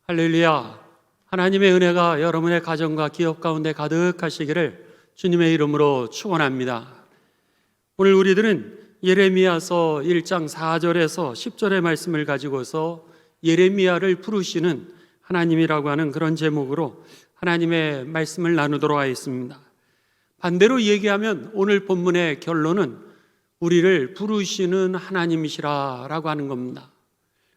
할렐루야. 하나님의 은혜가 여러분의 가정과 기업 가운데 가득하시기를 주님의 이름으로 축원합니다. 오늘 우리들은 예레미야서 1장 4절에서 10절의 말씀을 가지고서 예레미야를 부르시는 하나님이라고 하는 그런 제목으로 하나님의 말씀을 나누도록 하겠습니다. 반대로 얘기하면 오늘 본문의 결론은 우리를 부르시는 하나님이시라라고 하는 겁니다.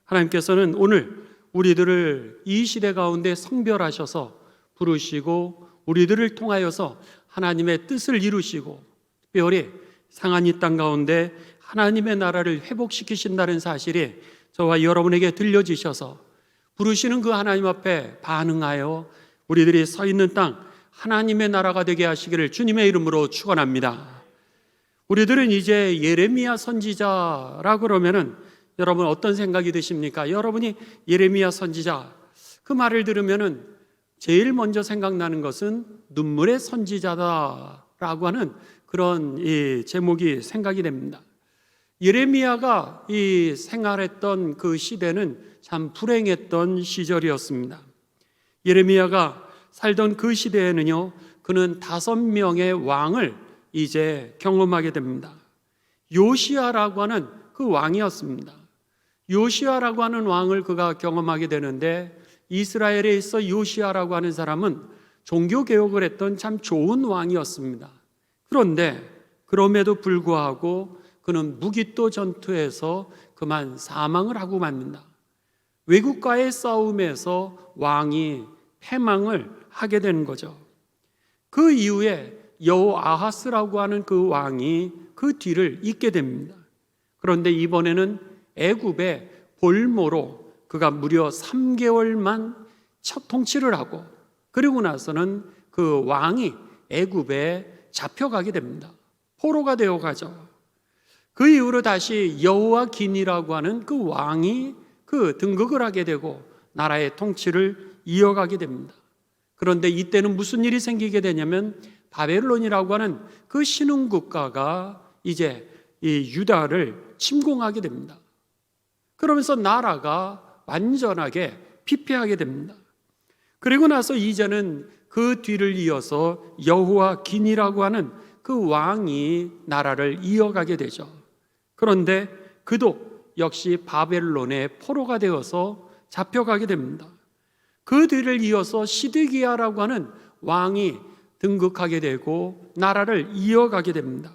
하나님께서는 오늘 우리들을 이 시대 가운데 성별하셔서 부르시고 우리들을 통하여서 하나님의 뜻을 이루시고 특별히 상한 이 땅 가운데 하나님의 나라를 회복시키신다는 사실이 저와 여러분에게 들려지셔서 부르시는 그 하나님 앞에 반응하여 우리들이 서 있는 땅 하나님의 나라가 되게 하시기를 주님의 이름으로 축원합니다. 우리들은 이제 예레미야 선지자라 그러면은 여러분 어떤 생각이 드십니까? 여러분이 예레미야 선지자 그 말을 들으면은 제일 먼저 생각나는 것은 눈물의 선지자다라고 하는 그런 이 제목이 생각이 됩니다. 예레미야가 이 생활했던 그 시대는 참 불행했던 시절이었습니다. 예레미야가 살던 그 시대에는요, 그는 5명의 왕을 이제 경험하게 됩니다. 요시야라고 하는 그 왕이었습니다. 요시야라고 하는 왕을 그가 경험하게 되는데 이스라엘에 있어 요시야라고 하는 사람은 종교개혁을 했던 참 좋은 왕이었습니다. 그런데 그럼에도 불구하고 그는 무기또 전투에서 그만 사망을 하고 맙니다. 외국과의 싸움에서 왕이 패망을 하게 되는 거죠. 그 이후에 여호아하스라고 하는 그 왕이 그 뒤를 잇게 됩니다. 그런데 이번에는 애굽의 볼모로 그가 무려 3개월만 첫 통치를 하고 그리고 나서는 그 왕이 애굽에 잡혀가게 됩니다. 포로가 되어 가죠. 그 이후로 다시 여호야긴이라고 하는 그 왕이 그 등극을 하게 되고 나라의 통치를 이어가게 됩니다. 그런데 이때는 무슨 일이 생기게 되냐면 바벨론이라고 하는 그 신흥 국가가 이제 이 유다를 침공하게 됩니다. 그러면서 나라가 완전하게 피폐하게 됩니다. 그리고 나서 이제는 그 뒤를 이어서 여호야긴이라고 하는 그 왕이 나라를 이어가게 되죠. 그런데 그도 역시 바벨론의 포로가 되어서 잡혀가게 됩니다. 그 뒤를 이어서 시드기야라고 하는 왕이 등극하게 되고 나라를 이어가게 됩니다.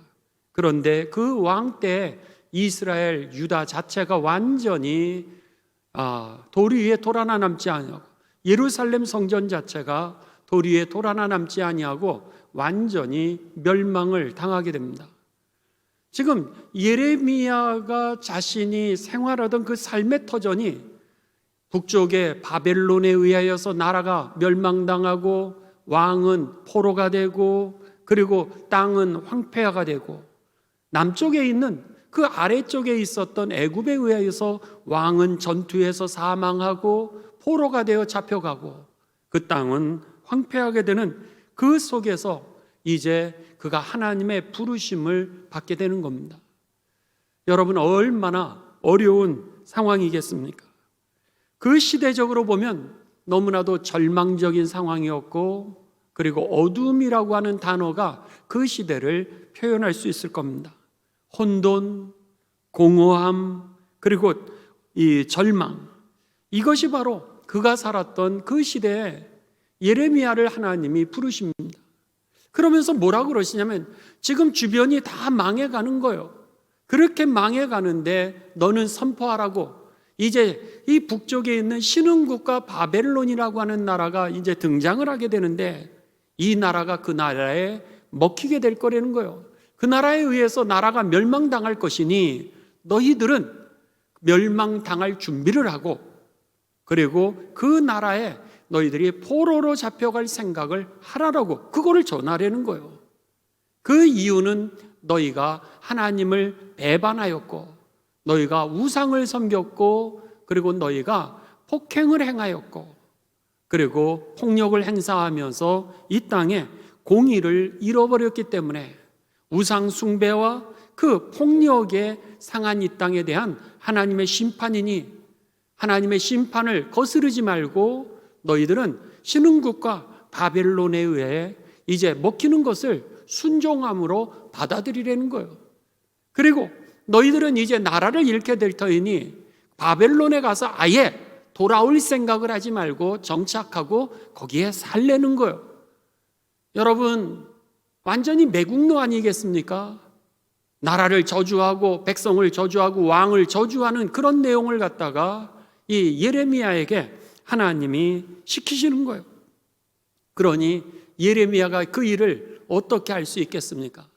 그런데 그 왕 때 이스라엘 유다 자체가 완전히 돌 위에 돌 하나 남지 아니하고 예루살렘 성전 자체가 돌 위에 돌 하나 남지 아니하고 완전히 멸망을 당하게 됩니다. 지금 예레미야가 자신이 생활하던 그 삶의 터전이 북쪽의 바벨론에 의하여서 나라가 멸망당하고 왕은 포로가 되고 그리고 땅은 황폐화가 되고 남쪽에 있는 그 아래쪽에 있었던 애굽에 의하여서 왕은 전투에서 사망하고 포로가 되어 잡혀가고 그 땅은 황폐하게 되는 그 속에서 이제 그가 하나님의 부르심을 받게 되는 겁니다. 여러분 얼마나 어려운 상황이겠습니까? 그 시대적으로 보면 너무나도 절망적인 상황이었고 그리고 어둠이라고 하는 단어가 그 시대를 표현할 수 있을 겁니다. 혼돈, 공허함, 그리고 이 절망, 이것이 바로 그가 살았던 그 시대에 예레미야를 하나님이 부르십니다. 그러면서 뭐라고 그러시냐면 지금 주변이 다 망해가는 거예요. 그렇게 망해가는데 너는 선포하라고. 이제 이 북쪽에 있는 신흥국가 바벨론이라고 하는 나라가 이제 등장을 하게 되는데 이 나라가 그 나라에 먹히게 될 거라는 거예요. 그 나라에 의해서 나라가 멸망당할 것이니 너희들은 멸망당할 준비를 하고 그리고 그 나라에 너희들이 포로로 잡혀갈 생각을 하라라고 그거를 전하려는 거예요. 그 이유는 너희가 하나님을 배반하였고 너희가 우상을 섬겼고 그리고 너희가 폭행을 행하였고 그리고 폭력을 행사하면서 이 땅에 공의를 잃어버렸기 때문에 우상 숭배와 그 폭력에 상한 이 땅에 대한 하나님의 심판이니 하나님의 심판을 거스르지 말고 너희들은 신흥국과 바벨론에 의해 이제 먹히는 것을 순종함으로 받아들이라는 거예요. 그리고 너희들은 이제 나라를 잃게 될 터이니 바벨론에 가서 아예 돌아올 생각을 하지 말고 정착하고 거기에 살려는 거예요. 여러분, 완전히 매국노 아니겠습니까? 나라를 저주하고 백성을 저주하고 왕을 저주하는 그런 내용을 갖다가 이 예레미야에게 하나님이 시키시는 거예요. 그러니 예레미야가 그 일을 어떻게 할 수 있겠습니까?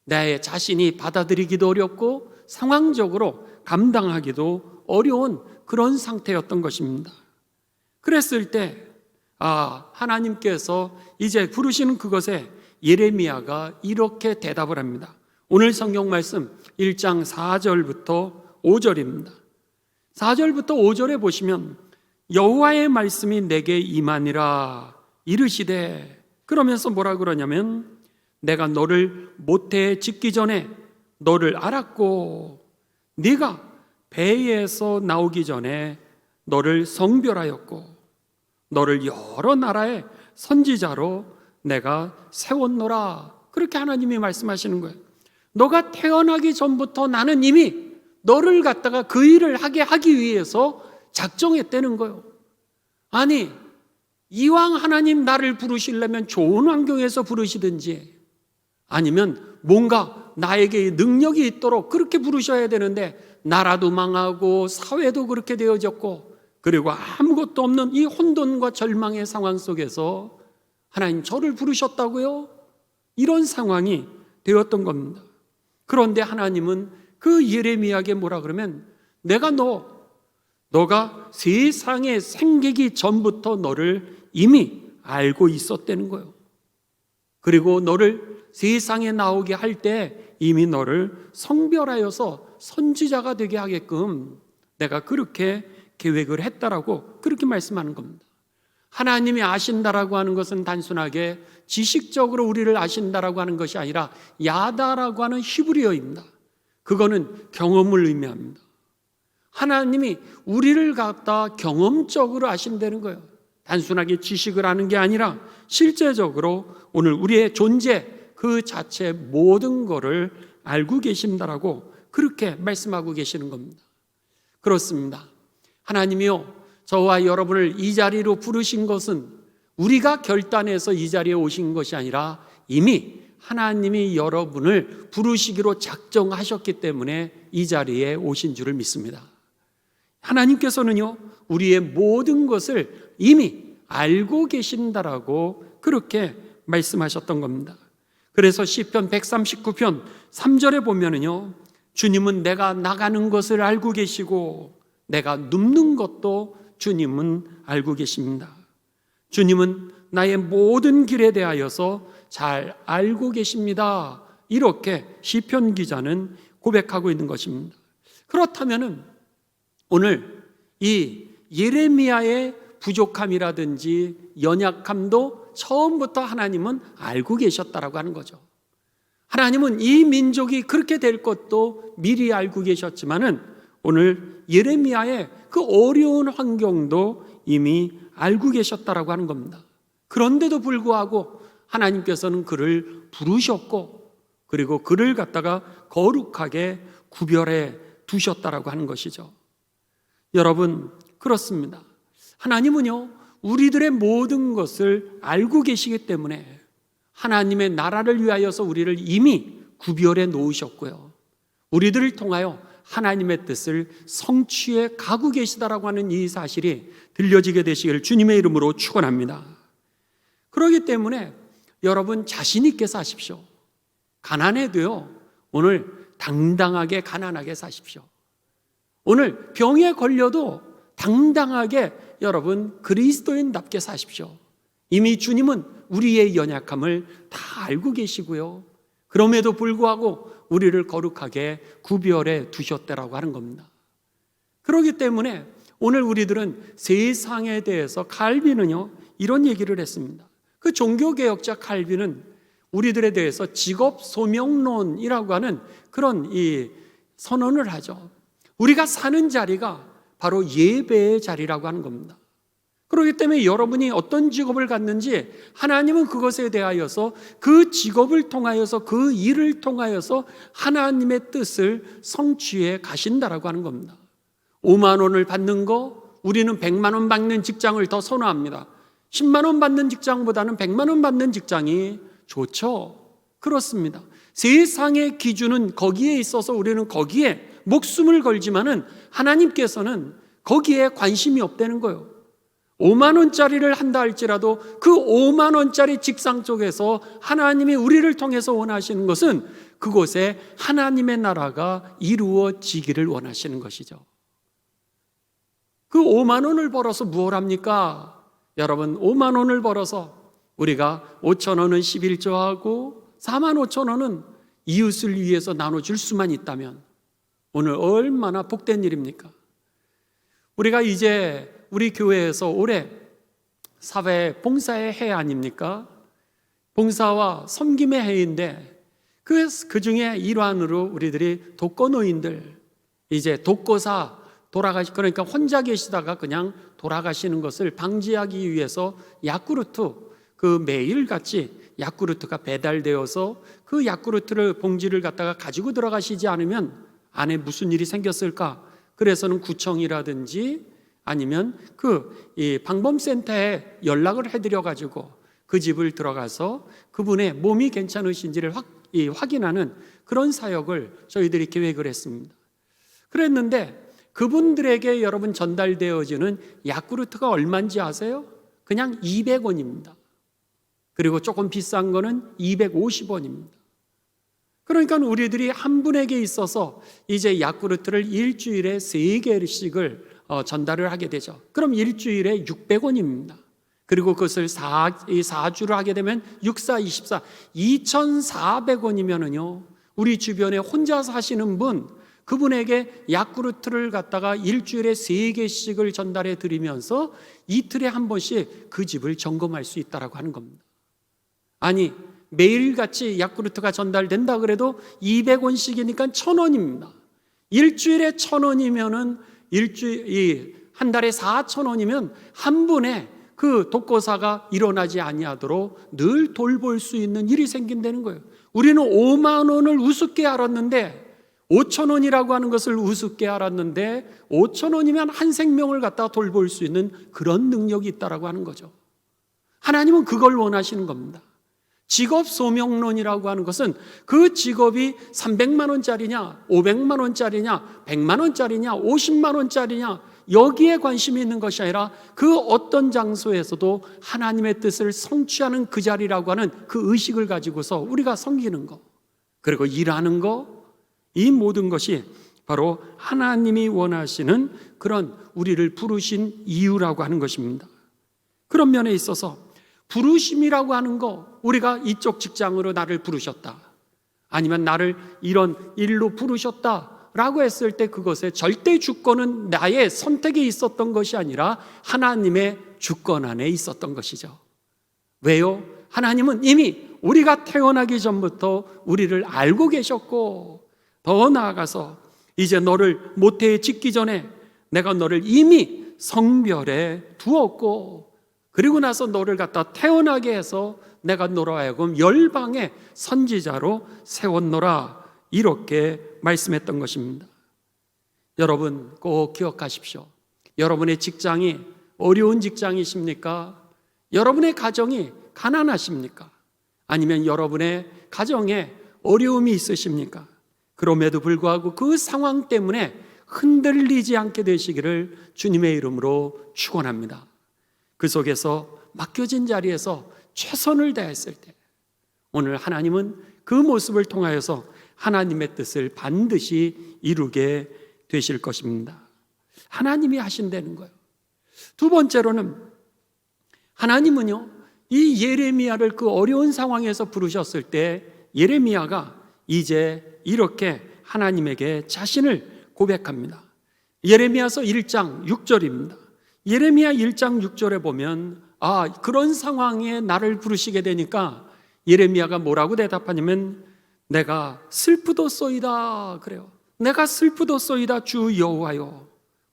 내 자신이 받아들이기도 어렵고 상황적으로 감당하기도 어려운 그런 상태였던 것입니다. 그랬을 때 하나님께서 이제 부르시는 그것에 예레미야가 이렇게 대답을 합니다. 오늘 성경 말씀 1장 4절부터 5절입니다. 4절부터 5절에 보시면 여호와의 말씀이 내게 임하니라 이르시되, 그러면서 뭐라 그러냐면 내가 너를 모태에 짓기 전에 너를 알았고 네가 배에서 나오기 전에 너를 성별하였고 너를 여러 나라의 선지자로 내가 세웠노라. 그렇게 하나님이 말씀하시는 거예요. 너가 태어나기 전부터 나는 이미 너를 갖다가 그 일을 하기 위해서 작정했다는 거예요. 아니, 이왕 하나님 나를 부르시려면 좋은 환경에서 부르시든지 아니면 뭔가 나에게 능력이 있도록 그렇게 부르셔야 되는데 나라도 망하고 사회도 그렇게 되어졌고 그리고 아무것도 없는 이 혼돈과 절망의 상황 속에서 하나님 저를 부르셨다고요? 이런 상황이 되었던 겁니다. 그런데 하나님은 그 예레미야에게 뭐라 그러면 내가 너가 세상에 생기기 전부터 너를 이미 알고 있었다는 거예요. 그리고 너를 세상에 나오게 할 때 이미 너를 성별하여서 선지자가 되게 하게끔 내가 그렇게 계획을 했다라고 그렇게 말씀하는 겁니다. 하나님이 아신다라고 하는 것은 단순하게 지식적으로 우리를 아신다라고 하는 것이 아니라 야다라고 하는 히브리어입니다. 그거는 경험을 의미합니다. 하나님이 우리를 갖다 경험적으로 아신다는 거예요. 단순하게 지식을 아는 게 아니라 실제적으로 오늘 우리의 존재 그 자체 모든 것을 알고 계신다라고 그렇게 말씀하고 계시는 겁니다. 그렇습니다. 하나님이요, 저와 여러분을 이 자리로 부르신 것은 우리가 결단해서 이 자리에 오신 것이 아니라 이미 하나님이 여러분을 부르시기로 작정하셨기 때문에 이 자리에 오신 줄을 믿습니다. 하나님께서는요, 우리의 모든 것을 이미 알고 계신다라고 그렇게 말씀하셨던 겁니다. 그래서 시편 139편 3절에 보면은요, 주님은 내가 나가는 것을 알고 계시고 내가 눕는 것도 주님은 알고 계십니다. 주님은 나의 모든 길에 대하여서 잘 알고 계십니다. 이렇게 시편 기자는 고백하고 있는 것입니다. 그렇다면은 오늘 이 예레미야의 부족함이라든지 연약함도 처음부터 하나님은 알고 계셨다라고 하는 거죠. 하나님은 이 민족이 그렇게 될 것도 미리 알고 계셨지만은 오늘 예레미야의 그 어려운 환경도 이미 알고 계셨다라고 하는 겁니다. 그런데도 불구하고 하나님께서는 그를 부르셨고 그리고 그를 갖다가 거룩하게 구별해 두셨다라고 하는 것이죠. 여러분, 그렇습니다. 하나님은요, 우리들의 모든 것을 알고 계시기 때문에 하나님의 나라를 위하여서 우리를 이미 구별해 놓으셨고요, 우리들을 통하여 하나님의 뜻을 성취해 가고 계시다라고 하는 이 사실이 들려지게 되시기를 주님의 이름으로 축원합니다. 그렇기 때문에 여러분 자신 있게 사십시오. 가난해도요, 오늘 당당하게 가난하게 사십시오. 오늘 병에 걸려도 당당하게 여러분 그리스도인답게 사십시오. 이미 주님은 우리의 연약함을 다 알고 계시고요, 그럼에도 불구하고 우리를 거룩하게 구별해 두셨다라고 하는 겁니다. 그렇기 때문에 오늘 우리들은 세상에 대해서 칼빈은요 이런 얘기를 했습니다. 그 종교개혁자 칼빈은 우리들에 대해서 직업 소명론이라고 하는 그런 이 선언을 하죠. 우리가 사는 자리가 바로 예배의 자리라고 하는 겁니다. 그렇기 때문에 여러분이 어떤 직업을 갖는지 하나님은 그것에 대하여서 그 직업을 통하여서 그 일을 통하여서 하나님의 뜻을 성취해 가신다라고 하는 겁니다. 5만 원을 받는 거, 우리는 100만 원 받는 직장을 더 선호합니다. 10만 원 받는 직장보다는 100만 원 받는 직장이 좋죠. 그렇습니다. 세상의 기준은 거기에 있어서 우리는 거기에 목숨을 걸지만은 하나님께서는 거기에 관심이 없다는 거예요. 5만 원짜리를 한다 할지라도 그 5만 원짜리 직장 쪽에서 하나님이 우리를 통해서 원하시는 것은 그곳에 하나님의 나라가 이루어지기를 원하시는 것이죠. 그 5만 원을 벌어서 무엇 합니까? 여러분, 5만 원을 벌어서 우리가 5천 원은 11조하고 4만 5천 원은 이웃을 위해서 나눠줄 수만 있다면 오늘 얼마나 복된 일입니까? 우리가 이제 우리 교회에서 올해 사회 봉사의 해 아닙니까? 봉사와 섬김의 해인데 그 중에 일환으로 우리들이 독거노인들, 이제 독거사 그러니까 혼자 계시다가 그냥 돌아가시는 것을 방지하기 위해서 야쿠르트, 그 매일같이 야쿠르트가 배달되어서 그 야쿠르트를 봉지를 갖다가 가지고 들어가시지 않으면 안에 무슨 일이 생겼을까? 그래서는 구청이라든지 아니면 이 방범센터에 연락을 해드려 가지고 그 집을 들어가서 그분의 몸이 괜찮으신지를 확인하는 그런 사역을 저희들이 계획을 했습니다. 그랬는데 그분들에게 여러분 전달되어지는 야쿠르트가 얼마인지 아세요? 그냥 200원입니다. 그리고 조금 비싼 거는 250원입니다. 그러니까 우리들이 한 분에게 있어서 이제 야쿠르트를 일주일에 3개씩을 전달을 하게 되죠. 그럼 일주일에 600원입니다. 그리고 그것을 4주를 하게 되면 6, 4, 24, 2,400원이면은요, 우리 주변에 혼자 사시는 분, 그분에게 야쿠르트를 갖다가 일주일에 3개씩을 전달해 드리면서 이틀에 한 번씩 그 집을 점검할 수 있다라고 하는 겁니다. 아니, 매일같이 야쿠르트가 전달된다 그래도 200원씩이니까 1,000원입니다. 일주일에 1,000원이면은 한 달에 4,000원이면 한 분의 그 독거사가 일어나지 아니하도록 늘 돌볼 수 있는 일이 생긴다는 거예요. 우리는 5만 원을 우습게 알았는데 5천 원이라고 하는 것을 우습게 알았는데 5천 원이면 한 생명을 갖다 돌볼 수 있는 그런 능력이 있다라고 하는 거죠. 하나님은 그걸 원하시는 겁니다. 직업 소명론이라고 하는 것은 그 직업이 300만 원짜리냐, 500만 원짜리냐, 100만 원짜리냐, 50만 원짜리냐 여기에 관심이 있는 것이 아니라 그 어떤 장소에서도 하나님의 뜻을 성취하는 그 자리라고 하는 그 의식을 가지고서 우리가 섬기는 거, 그리고 일하는 거, 이 모든 것이 바로 하나님이 원하시는 그런 우리를 부르신 이유라고 하는 것입니다. 그런 면에 있어서 부르심이라고 하는 거, 우리가 이쪽 직장으로 나를 부르셨다, 아니면 나를 이런 일로 부르셨다라고 했을 때 그것의 절대 주권은 나의 선택에 있었던 것이 아니라 하나님의 주권 안에 있었던 것이죠. 왜요? 하나님은 이미 우리가 태어나기 전부터 우리를 알고 계셨고, 더 나아가서 이제 너를 모태에 짓기 전에 내가 너를 이미 성별에 두었고, 그리고 나서 너를 갖다 태어나게 해서 내가 너로 하여금 열방의 선지자로 세웠노라, 이렇게 말씀했던 것입니다. 여러분 꼭 기억하십시오. 여러분의 직장이 어려운 직장이십니까? 여러분의 가정이 가난하십니까? 아니면 여러분의 가정에 어려움이 있으십니까? 그럼에도 불구하고 그 상황 때문에 흔들리지 않게 되시기를 주님의 이름으로 축원합니다. 그 속에서 맡겨진 자리에서 최선을 다했을 때 오늘 하나님은 그 모습을 통하여서 하나님의 뜻을 반드시 이루게 되실 것입니다. 하나님이 하신다는 거예요. 두 번째로는 하나님은요, 이 예레미야를 그 어려운 상황에서 부르셨을 때 예레미야가 이제 이렇게 하나님에게 자신을 고백합니다. 예레미야서 1장 6절입니다. 예레미야 1장 6절에 보면 그런 상황에 나를 부르시게 되니까 예레미야가 뭐라고 대답하냐면 내가 슬프도소이다 그래요. 내가 슬프도소이다 주 여호와여,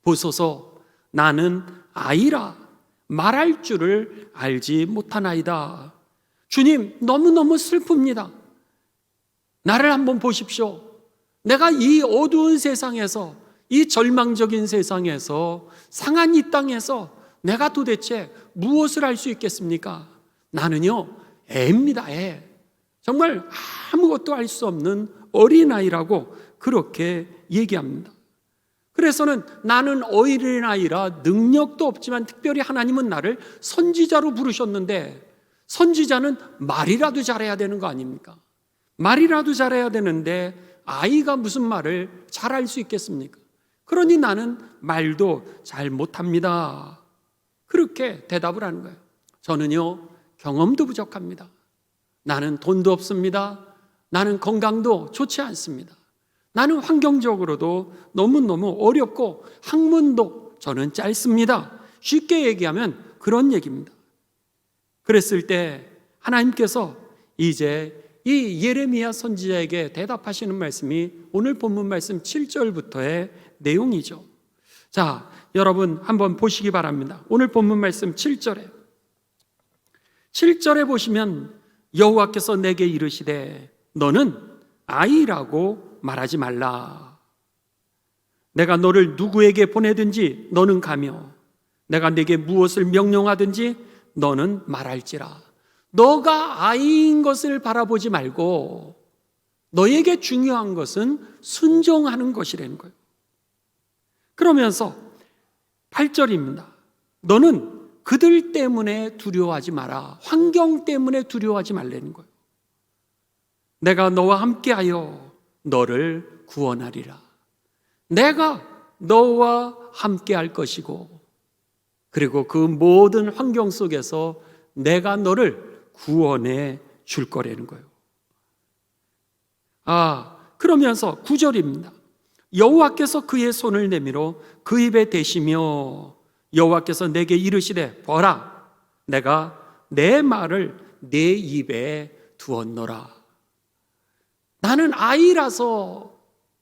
보소서, 나는 아이라 말할 줄을 알지 못하나이다. 주님, 너무너무 슬픕니다. 나를 한번 보십시오. 내가 이 어두운 세상에서, 이 절망적인 세상에서, 상한 이 땅에서 내가 도대체 무엇을 할 수 있겠습니까? 나는요, 애입니다, 애. 정말 아무것도 할 수 없는 어린아이라고 그렇게 얘기합니다. 그래서는 나는 어린아이라 능력도 없지만 특별히 하나님은 나를 선지자로 부르셨는데, 선지자는 말이라도 잘해야 되는 거 아닙니까? 말이라도 잘해야 되는데 아이가 무슨 말을 잘할 수 있겠습니까? 그러니 나는 말도 잘 못합니다. 그렇게 대답을 하는 거예요. 저는요, 경험도 부족합니다. 나는 돈도 없습니다. 나는 건강도 좋지 않습니다. 나는 환경적으로도 너무너무 어렵고 학문도 저는 짧습니다. 쉽게 얘기하면 그런 얘기입니다. 그랬을 때 하나님께서 이제 이 예레미야 선지자에게 대답하시는 말씀이 오늘 본문 말씀 7절부터의 내용이죠. 자, 여러분 한번 보시기 바랍니다. 오늘 본문 말씀 7절에 보시면 여호와께서 내게 이르시되 너는 아이라고 말하지 말라. 내가 너를 누구에게 보내든지 너는 가며 내가 내게 무엇을 명령하든지 너는 말할지라. 너가 아이인 것을 바라보지 말고 너에게 중요한 것은 순종하는 것이라는 거예요. 그러면서 8절입니다. 너는 그들 때문에 두려워하지 마라. 환경 때문에 두려워하지 말라는 거예요. 내가 너와 함께하여 너를 구원하리라. 내가 너와 함께할 것이고 그리고 그 모든 환경 속에서 내가 너를 구원해 줄 거라는 거예요. 그러면서 9절입니다. 여호와께서 그의 손을 내밀어 그 입에 대시며 여호와께서 내게 이르시되 보라, 내가 내 말을 내 입에 두었노라. 나는 아이라서,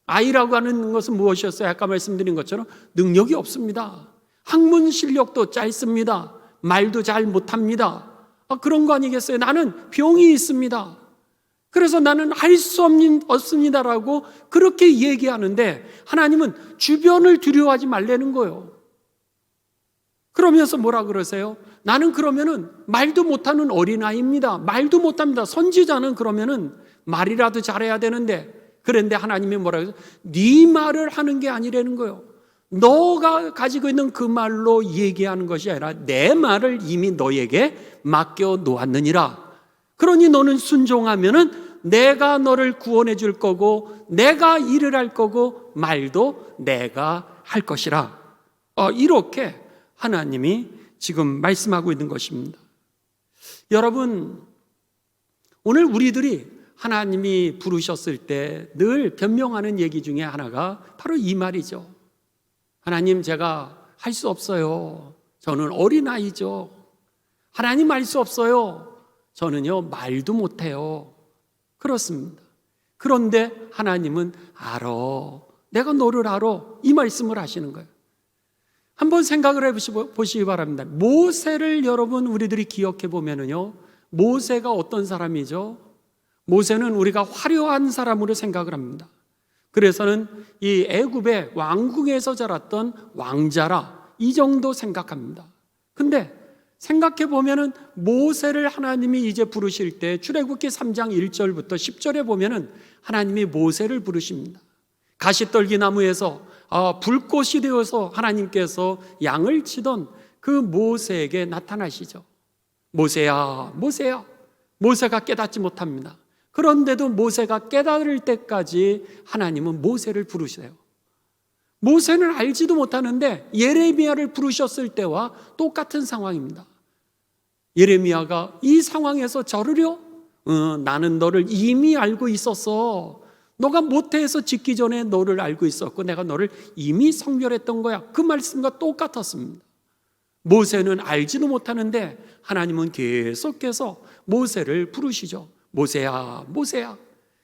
아이라고 하는 것은 무엇이었어요? 아까 말씀드린 것처럼 능력이 없습니다. 학문 실력도 짧습니다. 말도 잘 못합니다. 그런 거 아니겠어요? 나는 병이 있습니다. 그래서 나는 할 수 없습니다라고 그렇게 얘기하는데 하나님은 주변을 두려워하지 말라는 거예요. 그러면서 뭐라 그러세요? 나는 그러면은 말도 못하는 어린아이입니다. 말도 못합니다. 선지자는 그러면은 말이라도 잘해야 되는데, 그런데 하나님이 뭐라 그러세요? 네 말을 하는 게 아니라는 거예요. 너가 가지고 있는 그 말로 얘기하는 것이 아니라 내 말을 이미 너에게 맡겨 놓았느니라. 그러니 너는 순종하면은 내가 너를 구원해 줄 거고 내가 일을 할 거고 말도 내가 할 것이라. 이렇게 하나님이 지금 말씀하고 있는 것입니다. 여러분, 오늘 우리들이 하나님이 부르셨을 때 늘 변명하는 얘기 중에 하나가 바로 이 말이죠. 하나님, 제가 할 수 없어요. 저는 어린아이죠. 하나님, 할 수 없어요. 저는요 말도 못해요. 그렇습니다. 그런데 하나님은 알아. 내가 너를 알아. 이 말씀을 하시는 거예요. 한번 생각을 해보시기 바랍니다. 모세를 여러분 우리들이 기억해 보면은요, 모세가 어떤 사람이죠? 모세는 우리가 화려한 사람으로 생각을 합니다. 그래서는 이 애굽의 왕궁에서 자랐던 왕자라, 이 정도 생각합니다. 근데 생각해 보면은 모세를 하나님이 이제 부르실 때 출애굽기 3장 1절부터 10절에 보면은 하나님이 모세를 부르십니다. 가시떨기 나무에서 불꽃이 되어서 하나님께서 양을 치던 그 모세에게 나타나시죠. 모세야, 모세야. 모세가 깨닫지 못합니다. 그런데도 모세가 깨달을 때까지 하나님은 모세를 부르세요. 모세는 알지도 못하는데 예레미야를 부르셨을 때와 똑같은 상황입니다. 예레미야가 이 상황에서 저르려? 나는 너를 이미 알고 있었어. 너가 모태에서 짓기 전에 너를 알고 있었고 내가 너를 이미 성별했던 거야. 그 말씀과 똑같았습니다. 모세는 알지도 못하는데 하나님은 계속해서 모세를 부르시죠. 모세야, 모세야.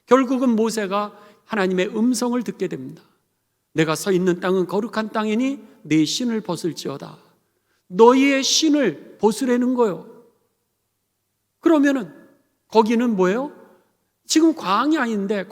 결국은 모세가 하나님의 음성을 듣게 됩니다. 내가 서 있는 땅은 거룩한 땅이니 내 신을 벗을지어다. 너희의 신을 벗으라는 거예요. 그러면은 거기는 뭐예요? 지금 광야인데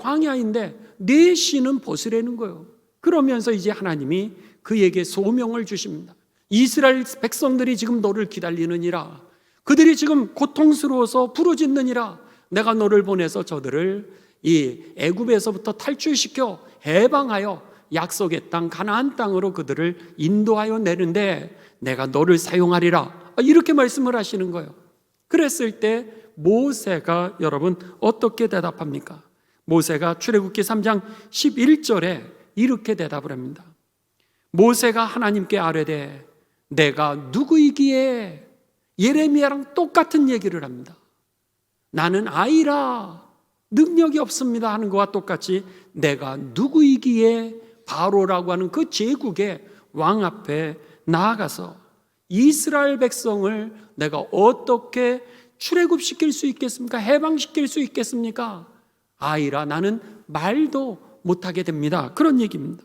내 신은 벗으라는 거예요. 그러면서 이제 하나님이 그에게 소명을 주십니다. 이스라엘 백성들이 지금 너를 기다리느니라. 그들이 지금 고통스러워서 부르짖느니라. 내가 너를 보내서 저들을 이 애굽에서부터 탈출시켜 해방하여 약속의 땅 가나안 땅으로 그들을 인도하여 내는데 내가 너를 사용하리라. 이렇게 말씀을 하시는 거예요. 그랬을 때 모세가 여러분 어떻게 대답합니까? 모세가 출애굽기 3장 11절에 이렇게 대답을 합니다. 모세가 하나님께 아뢰되 내가 누구이기에, 예레미야랑 똑같은 얘기를 합니다. 나는 아이라 능력이 없습니다 하는 것과 똑같이 내가 누구이기에 바로라고 하는 그 제국의 왕 앞에 나아가서 이스라엘 백성을 내가 어떻게 출애굽시킬 수 있겠습니까? 해방시킬 수 있겠습니까? 아이라 나는 말도 못하게 됩니다. 그런 얘기입니다.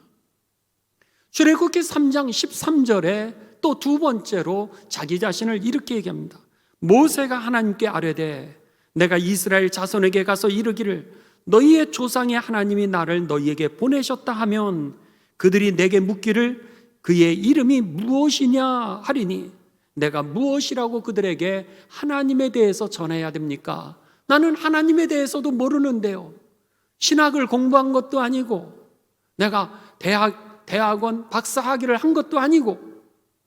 출애굽기 3장 13절에 또 두 번째로 자기 자신을 이렇게 얘기합니다. 모세가 하나님께 아뢰되 내가 이스라엘 자손에게 가서 이르기를 너희의 조상의 하나님이 나를 너희에게 보내셨다 하면 그들이 내게 묻기를 그의 이름이 무엇이냐 하리니 내가 무엇이라고 그들에게 하나님에 대해서 전해야 됩니까? 나는 하나님에 대해서도 모르는데요. 신학을 공부한 것도 아니고 내가 대학원 박사학위를 한 것도 아니고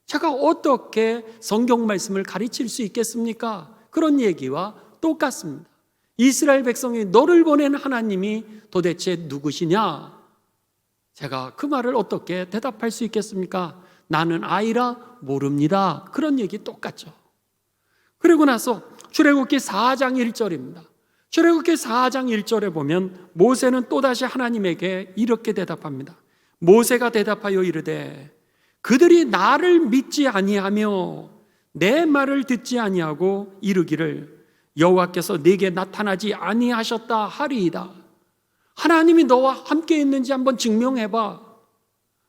제가 어떻게 성경 말씀을 가르칠 수 있겠습니까? 그런 얘기와 똑같습니다. 이스라엘 백성이 너를 보낸 하나님이 도대체 누구시냐? 제가 그 말을 어떻게 대답할 수 있겠습니까? 나는 아이라 모릅니다. 그런 얘기 똑같죠. 그리고 나서 출애굽기 4장 1절입니다. 출애굽기 4장 1절에 보면 모세는 또다시 하나님에게 이렇게 대답합니다. 모세가 대답하여 이르되 그들이 나를 믿지 아니하며 내 말을 듣지 아니하고 이르기를 여호와께서 네게 나타나지 아니하셨다 하리이다. 하나님이 너와 함께 있는지 한번 증명해봐.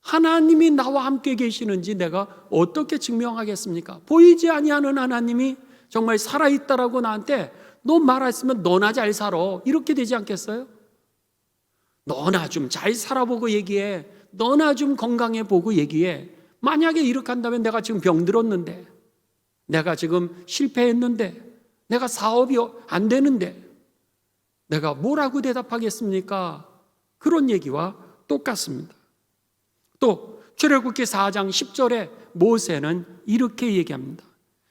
하나님이 나와 함께 계시는지 내가 어떻게 증명하겠습니까? 보이지 아니하는 하나님이 정말 살아있다라고 나한테 너 말했으면 너나 잘 살아 이렇게 되지 않겠어요? 너나 좀 잘 살아보고 얘기해. 너나 좀 건강해 보고 얘기해. 만약에 이렇게 한다면 내가 지금 병들었는데, 내가 지금 실패했는데, 내가 사업이 안 되는데 내가 뭐라고 대답하겠습니까? 그런 얘기와 똑같습니다. 또 출애굽기 4장 10절에 모세는 이렇게 얘기합니다.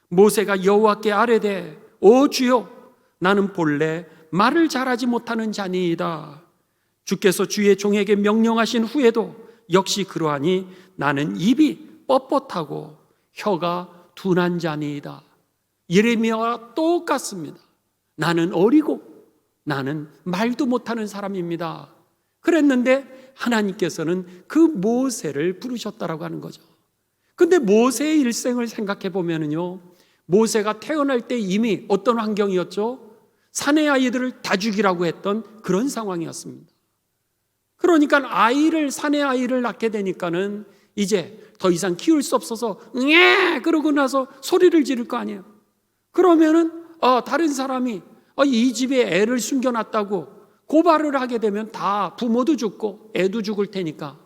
모세가 여호와께 아뢰되 오 주여 나는 본래 말을 잘하지 못하는 자니이다. 주께서 주의 종에게 명령하신 후에도 역시 그러하니 나는 입이 뻣뻣하고 혀가 둔한 자니이다. 예레미야와 똑같습니다. 나는 어리고 나는 말도 못하는 사람입니다. 그랬는데 하나님께서는 그 모세를 부르셨다라고 하는 거죠. 근데 모세의 일생을 생각해 보면요, 모세가 태어날 때 이미 어떤 환경이었죠? 사내 아이들을 다 죽이라고 했던 그런 상황이었습니다. 그러니까 사내 아이를 낳게 되니까는 이제 더 이상 키울 수 없어서 그러고 나서 소리를 지를 거 아니에요. 그러면은 다른 사람이 이 집에 애를 숨겨놨다고 고발을 하게 되면 다 부모도 죽고 애도 죽을 테니까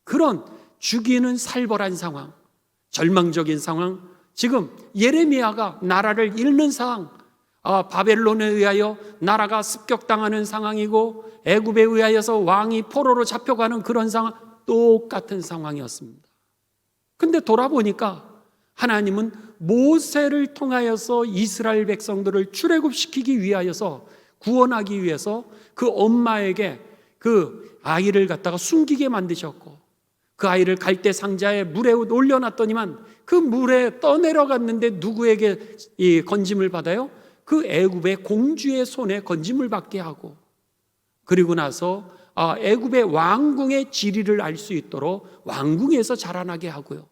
그런 죽이는 살벌한 상황, 절망적인 상황, 지금 예레미야가 나라를 잃는 상황, 바벨론에 의하여 나라가 습격당하는 상황이고 애굽에 의하여서 왕이 포로로 잡혀가는 그런 상황, 똑같은 상황이었습니다. 근데 돌아보니까 하나님은 모세를 통하여서 이스라엘 백성들을 출애굽시키기 위하여서 구원하기 위해서 그 엄마에게 그 아이를 갖다가 숨기게 만드셨고 그 아이를 갈대 상자에 물에 올려놨더니만 그 물에 떠내려갔는데 누구에게 이 건짐을 받아요? 그 애굽의 공주의 손에 건짐을 받게 하고 그리고 나서 애굽의 왕궁의 지리를 알 수 있도록 왕궁에서 자라나게 하고요.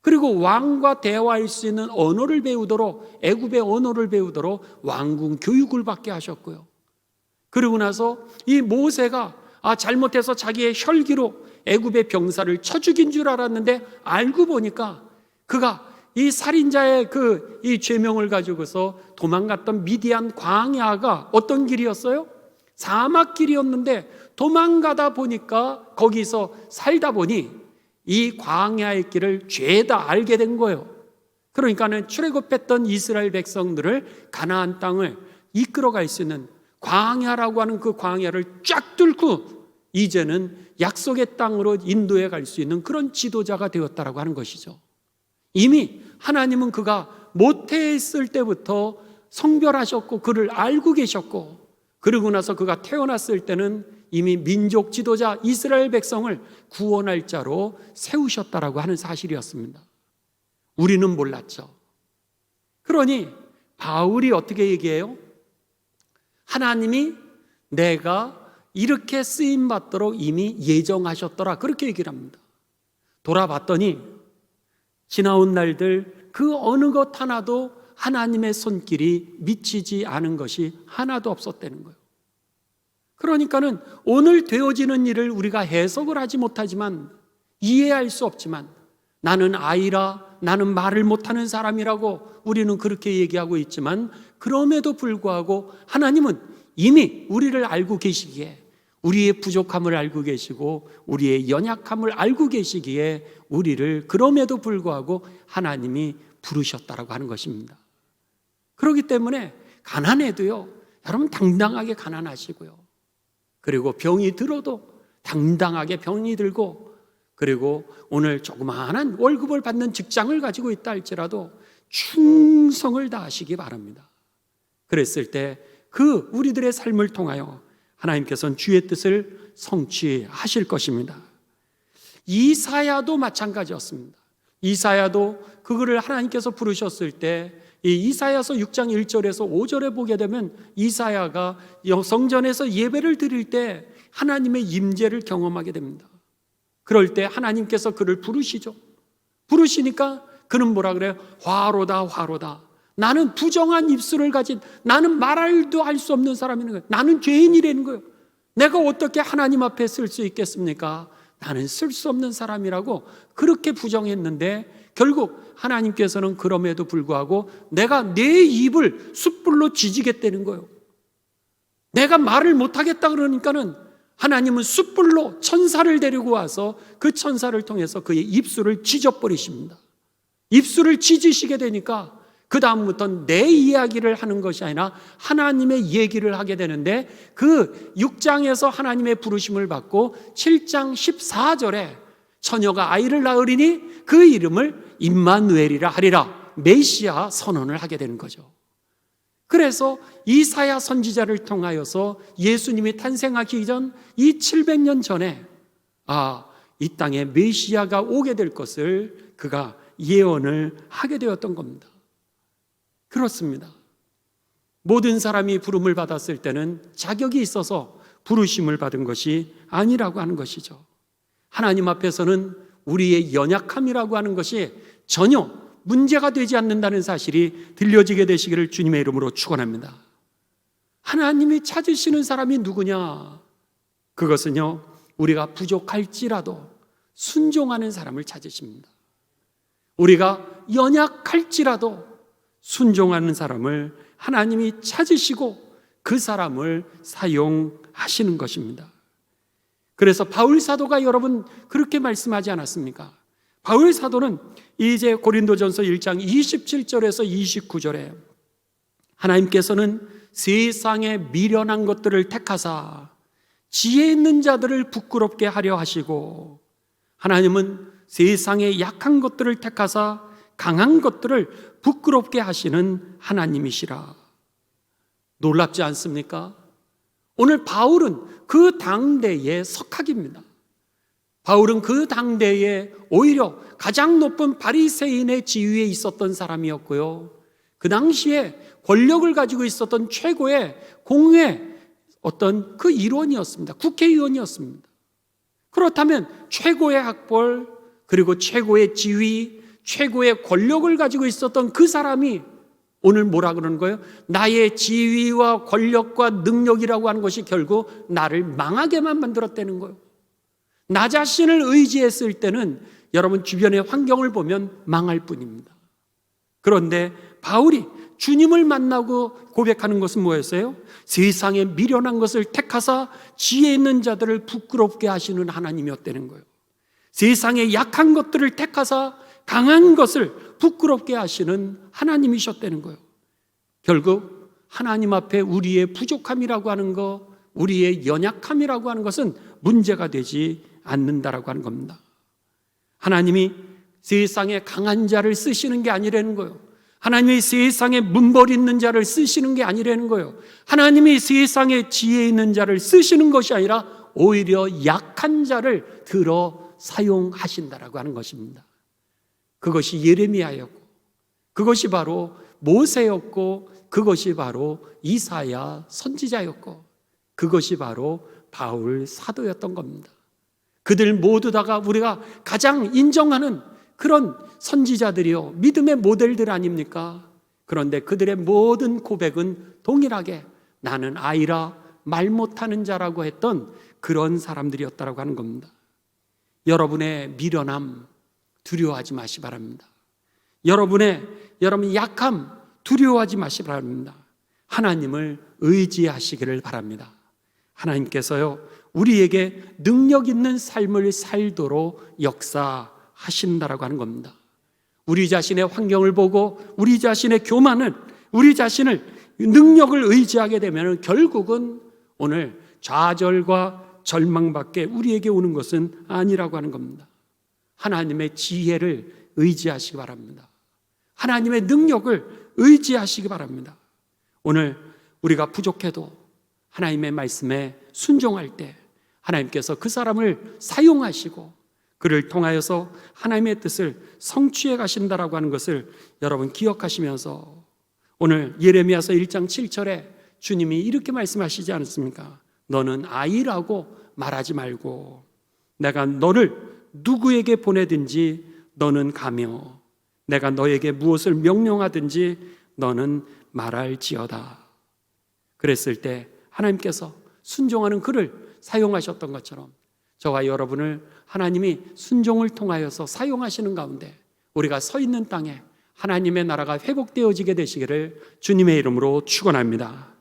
그리고 왕과 대화할 수 있는 언어를 배우도록 애굽의 언어를 배우도록 왕궁 교육을 받게 하셨고요. 그리고 나서 이 모세가 잘못해서 자기의 혈기로 애굽의 병사를 쳐 죽인 줄 알았는데 알고 보니까 그가 이 살인자의 이 죄명을 가지고서 도망갔던 미디안 광야가 어떤 길이었어요? 사막길이었는데 도망가다 보니까 거기서 살다 보니 이 광야의 길을 죄다 알게 된 거예요. 그러니까는 출애굽했던 이스라엘 백성들을 가나안 땅을 이끌어갈 수 있는 광야라고 하는 그 광야를 쫙 뚫고 이제는 약속의 땅으로 인도해 갈 수 있는 그런 지도자가 되었다라고 하는 것이죠. 이미 하나님은 그가 모태했을 때부터 성별하셨고 그를 알고 계셨고, 그러고 나서 그가 태어났을 때는 이미 민족 지도자 이스라엘 백성을 구원할 자로 세우셨다라고 하는 사실이었습니다. 우리는 몰랐죠. 그러니 바울이 어떻게 얘기해요? 하나님이 내가 이렇게 쓰임받도록 이미 예정하셨더라, 그렇게 얘기를 합니다. 돌아봤더니 지나온 날들 그 어느 것 하나도 하나님의 손길이 미치지 않은 것이 하나도 없었다는 거예요. 그러니까는 오늘 되어지는 일을 우리가 해석을 하지 못하지만, 이해할 수 없지만, 나는 아이라, 나는 말을 못하는 사람이라고 우리는 그렇게 얘기하고 있지만, 그럼에도 불구하고 하나님은 이미 우리를 알고 계시기에, 우리의 부족함을 알고 계시고 우리의 연약함을 알고 계시기에 우리를 그럼에도 불구하고 하나님이 부르셨다라고 하는 것입니다. 그렇기 때문에 가난해도요, 여러분 당당하게 가난하시고요, 그리고 병이 들어도 당당하게 병이 들고, 그리고 오늘 조그마한 월급을 받는 직장을 가지고 있다 할지라도 충성을 다하시기 바랍니다. 그랬을 때 그 우리들의 삶을 통하여 하나님께서는 주의 뜻을 성취하실 것입니다. 이사야도 마찬가지였습니다. 이사야도 그거를 하나님께서 부르셨을 때, 이 이사야서 6장 1절에서 5절에 보게 되면 이사야가 성전에서 예배를 드릴 때 하나님의 임재를 경험하게 됩니다. 그럴 때 하나님께서 그를 부르시죠. 부르시니까 그는 뭐라 그래요? 화로다, 화로다. 나는 부정한 입술을 가진, 나는 말도 할 수 없는 사람이라는 거예요. 나는 죄인이라는 거예요. 내가 어떻게 하나님 앞에 쓸 수 있겠습니까? 나는 쓸 수 없는 사람이라고 그렇게 부정했는데, 결국 하나님께서는 그럼에도 불구하고 내가 내 입을 숯불로 지지겠다는 거예요. 내가 말을 못하겠다 그러니까는 하나님은 숯불로 천사를 데리고 와서 그 천사를 통해서 그의 입술을 찢어버리십니다. 입술을 찢으시게 되니까 그 다음부터는 내 이야기를 하는 것이 아니라 하나님의 얘기를 하게 되는데, 그 6장에서 하나님의 부르심을 받고 7장 14절에 처녀가 아이를 낳으리니 그 이름을 임마누엘이라 하리라, 메시아 선언을 하게 되는 거죠. 그래서 이사야 선지자를 통하여서 예수님이 탄생하기 전 이 700년 전에 이 땅에 메시아가 오게 될 것을 그가 예언을 하게 되었던 겁니다. 그렇습니다. 모든 사람이 부름을 받았을 때는 자격이 있어서 부르심을 받은 것이 아니라고 하는 것이죠. 하나님 앞에서는 우리의 연약함이라고 하는 것이 전혀 문제가 되지 않는다는 사실이 들려지게 되시기를 주님의 이름으로 축원합니다. 하나님이 찾으시는 사람이 누구냐? 그것은요, 우리가 부족할지라도 순종하는 사람을 찾으십니다. 우리가 연약할지라도 순종하는 사람을 하나님이 찾으시고 그 사람을 사용하시는 것입니다. 그래서 바울 사도가 여러분 그렇게 말씀하지 않았습니까? 바울 사도는 이제 고린도전서 1장 27절에서 29절에 하나님께서는 세상에 미련한 것들을 택하사 지혜 있는 자들을 부끄럽게 하려 하시고, 하나님은 세상에 약한 것들을 택하사 강한 것들을 부끄럽게 하시는 하나님이시라. 놀랍지 않습니까? 오늘 바울은 그 당대의 석학입니다. 바울은 그 당대에 오히려 가장 높은 바리새인의 지위에 있었던 사람이었고요, 그 당시에 권력을 가지고 있었던 최고의 공회 어떤 그 일원이었습니다. 국회의원이었습니다. 그렇다면 최고의 학벌, 그리고 최고의 지위, 최고의 권력을 가지고 있었던 그 사람이 오늘 뭐라 그러는 거예요? 나의 지위와 권력과 능력이라고 하는 것이 결국 나를 망하게만 만들었다는 거예요. 나 자신을 의지했을 때는 여러분 주변의 환경을 보면 망할 뿐입니다. 그런데 바울이 주님을 만나고 고백하는 것은 뭐였어요? 세상에 미련한 것을 택하사 지혜 있는 자들을 부끄럽게 하시는 하나님이었다는 거예요. 세상에 약한 것들을 택하사 강한 것을 부끄럽게 하시는 하나님이셨다는 거예요. 결국 하나님 앞에 우리의 부족함이라고 하는 것, 우리의 연약함이라고 하는 것은 문제가 되지 않는다라고 하는 겁니다. 하나님이 세상에 강한 자를 쓰시는 게 아니라는 거예요. 하나님이 세상에 문벌 있는 자를 쓰시는 게 아니라는 거예요. 하나님이 세상에 지혜 있는 자를 쓰시는 것이 아니라 오히려 약한 자를 들어 사용하신다라고 하는 것입니다. 그것이 예레미야였고, 그것이 바로 모세였고, 그것이 바로 이사야 선지자였고, 그것이 바로 바울 사도였던 겁니다. 그들 모두 다가 우리가 가장 인정하는 그런 선지자들이요, 믿음의 모델들 아닙니까? 그런데 그들의 모든 고백은 동일하게 나는 아이라 말 못하는 자라고 했던 그런 사람들이었다라고 하는 겁니다. 여러분의 미련함 두려워하지 마시 바랍니다. 여러분의 약함 두려워하지 마시 바랍니다. 하나님을 의지하시기를 바랍니다. 하나님께서요, 우리에게 능력 있는 삶을 살도록 역사하신다라고 하는 겁니다. 우리 자신의 환경을 보고 우리 자신의 교만은, 우리 자신을 능력을 의지하게 되면 결국은 오늘 좌절과 절망밖에 우리에게 오는 것은 아니라고 하는 겁니다. 하나님의 지혜를 의지하시기 바랍니다. 하나님의 능력을 의지하시기 바랍니다. 오늘 우리가 부족해도 하나님의 말씀에 순종할 때 하나님께서 그 사람을 사용하시고 그를 통하여서 하나님의 뜻을 성취해 가신다라고 하는 것을 여러분 기억하시면서, 오늘 예레미야서 1장 7절에 주님이 이렇게 말씀하시지 않았습니까? 너는 아이라고 말하지 말고 내가 너를 누구에게 보내든지 너는 가며 내가 너에게 무엇을 명령하든지 너는 말할지어다. 그랬을 때 하나님께서 순종하는 그를 사용하셨던 것처럼 저와 여러분을 하나님이 순종을 통하여서 사용하시는 가운데 우리가 서 있는 땅에 하나님의 나라가 회복되어지게 되시기를 주님의 이름으로 축원합니다.